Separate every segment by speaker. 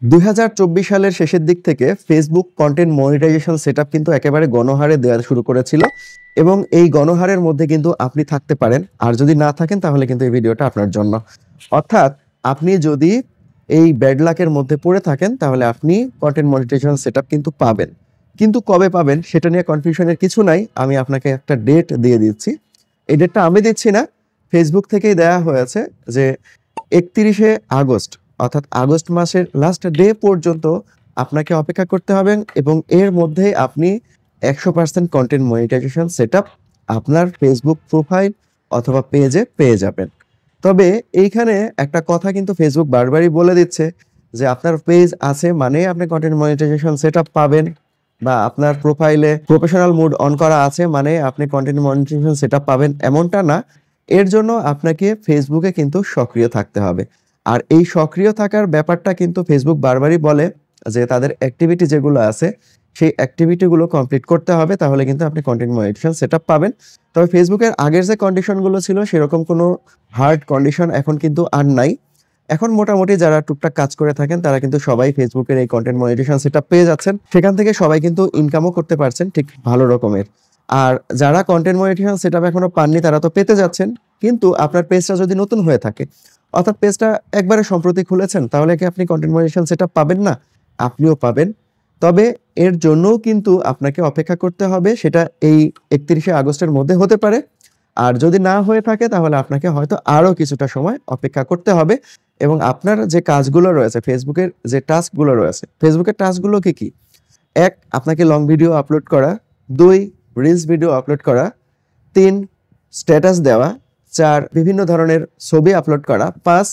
Speaker 1: 2024 সালের শেষের দিক থেকে ফেসবুক কন্টেন্ট মনিটাইজেশন সেটআপ কিন্তু একেবারে গণহারে দেওয়া শুরু করেছিল এবং এই গণহারের মধ্যে কিন্তু আপনি থাকতে পারেন। আর যদি না থাকেন তাহলে কিন্তু এই ভিডিওটা আপনার জন্য। অর্থাৎ আপনি যদি এই ব্যাড লাকের মধ্যে পড়ে থাকেন তাহলে আপনি কন্টেন্ট মনিটাইজেশন সেটআপ কিন্তু পাবেন। কিন্তু কবে পাবেন সেটা নিয়ে কনফিউশনের কিছু নাই। আমি আপনাকে একটা ডেট দিয়ে দিচ্ছি। এই ডেটটা আমি দিচ্ছি না, ফেসবুক থেকেই দেওয়া হয়েছে যে 31শে আগস্ট অর্থাৎ আগস্ট মাসের লাস্ট ডে পর্যন্ত আপনাকে অপেক্ষা করতে হবে এবং এর মধ্যে আপনি 100% কন্টেন্ট মনিটাইজেশন সেটআপ আপনার ফেসবুক প্রোফাইল অথবা পেজে পেয়ে যাবেন। তবে এইখানে একটা কথা কিন্তু ফেসবুক বারবারই বলে দিচ্ছে যে আপনার পেজ আছে মানে আপনি কন্টেন্ট মনিটাইজেশন সেটআপ পাবেন, বা আপনার প্রোফাইলে প্রফেশনাল মোড অন করা আছে মানে আপনি কন্টেন্ট মনিটাইজেশন সেটআপ পাবেন এমনটা না। এর জন্য আপনাকে ফেসবুকে কিন্তু সক্রিয় থাকতে হবে। আর এই সক্রিয় থাকার ব্যাপারটা কিন্তু ফেসবুক বারবারই বলে যে তাদের অ্যাক্টিভিটি যেগুলো আছে সেই অ্যাক্টিভিটিগুলো কমপ্লিট করতে হবে, তাহলে কিন্তু আপনি কন্টেন্ট মনিটাইজেশন সেটআপ পাবেন। তবে ফেসবুকের আগের যে কন্ডিশনগুলো ছিল সেরকম কোনো হার্ড কন্ডিশন এখন কিন্তু আর নাই। এখন মোটামুটি যারা টুকটাক কাজ করে থাকেন তারা কিন্তু সবাই ফেসবুকের এই কন্টেন্ট মনিটাইজেশন সেটআপ পেয়ে যাচ্ছেন। সেখান থেকে সবাই কিন্তু ইনকামও করতে পারছেন ঠিক ভালো রকমের। আর যারা কন্টেন্ট মনিটাইজেশন সেটআপ এখনো পাননি তারা তো পেতে যাচ্ছেন, কিন্তু আপনার পেজটা যদি নতুন হয়ে থাকে অর্থাৎ পেজটা একবারে সম্প্রতি খুলেছেন তাহলে কি আপনি কন্টেন্ট মনিটাইজেশন সেটআপ পাবেন না? আপনিও পাবেন। তবে এর জন্যও কিন্তু আপনাকে অপেক্ষা করতে হবে, সেটা এই 31শে আগস্টের মধ্যে হতে পারে। আর যদি না হয়ে থাকে তাহলে আপনাকে হয়তো আরও কিছুটা সময় অপেক্ষা করতে হবে এবং আপনার যে কাজগুলো রয়েছে ফেসবুকের যে টাস্কগুলো রয়েছে, ফেসবুকের টাস্কগুলো কি? 1. আপনাকে লং ভিডিও আপলোড করা, 2. রিলস ভিডিও আপলোড করা, 3. স্ট্যাটাস দেওয়া, 4. বিভিন্ন ধরনের ছবি আপলোড করা, 5.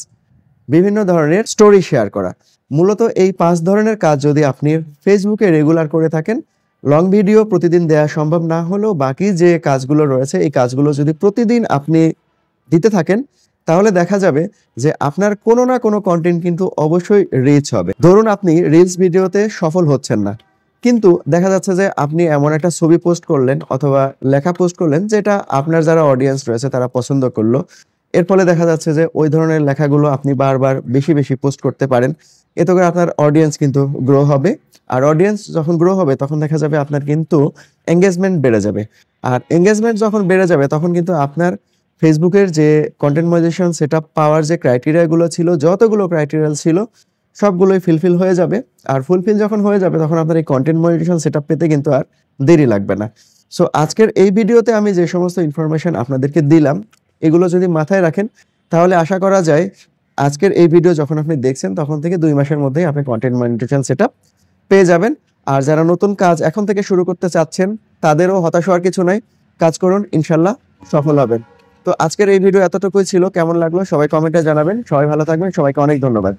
Speaker 1: বিভিন্ন ধরনের স্টোরি শেয়ার করা। মূলত এই 5 ধরনের কাজ যদি আপনি ফেসবুকে রেগুলার করে থাকেন, লং ভিডিও প্রতিদিন দেওয়া সম্ভব না হলেও বাকি যে কাজগুলো রয়েছে এই কাজগুলো যদি প্রতিদিন আপনি দিতে থাকেন তাহলে দেখা যাবে যে আপনার কোনো না কোনো কন্টেন্ট কিন্তু অবশ্যই রিচ হবে। ধরুন আপনি রিলস ভিডিওতে সফল হচ্ছেন না, কিন্তু দেখা যাচ্ছে যে আপনি এমন একটা ছবি পোস্ট করলেন অথবা লেখা পোস্ট করলেন যেটা আপনার যারা অডিয়েন্স রয়েছে তারা পছন্দ করলো। এর ফলে দেখা যাচ্ছে যে ওই ধরনের লেখাগুলো আপনি বারবার বেশি বেশি পোস্ট করতে পারেন। এতে করে আপনার অডিয়েন্স কিন্তু গ্রো হবে। আর অডিয়েন্স যখন গ্রো হবে তখন দেখা যাবে আপনার কিন্তু এঙ্গেজমেন্ট বেড়ে যাবে। আর এঙ্গেজমেন্ট যখন বেড়ে যাবে তখন কিন্তু আপনার ফেসবুকের যে কন্টেন্ট মনিটাইজেশন সেটআপ পাওয়ার যে ক্রাইটেরিয়াগুলো ছিল, যতগুলো ক্রাইটেরিয়া ছিল সবগুলোই ফুলফিল হয়ে যাবে। আর ফুলফিল যখন হয়ে যাবে তখন আপনার এই কন্টেন্ট মনিটাইজেশন সেটআপ পেতে কিন্তু আর দেরি লাগবে না। সো আজকের এই ভিডিওতে আমি যে সমস্ত ইনফরমেশন আপনাদেরকে দিলাম এগুলো যদি মাথায় রাখেন তাহলে আশা করা যায় আজকের এই ভিডিও যখন আপনি দেখছেন তখন থেকে 2 মাসের মধ্যেই আপনি কন্টেন্ট মনিটাইজেশন সেটআপ পেয়ে যাবেন। আর যারা নতুন কাজ এখন থেকে শুরু করতে চাচ্ছেন তাদেরও হতাশ হওয়ার কিছু নাই, কাজ করুন, ইনশাল্লাহ সফল হবেন। তো আজকের এই ভিডিও এতটুকুই ছিল। কেমন লাগলো সবাই কমেন্টে জানাবেন। সবাই ভালো থাকবেন, সবাইকে অনেক ধন্যবাদ।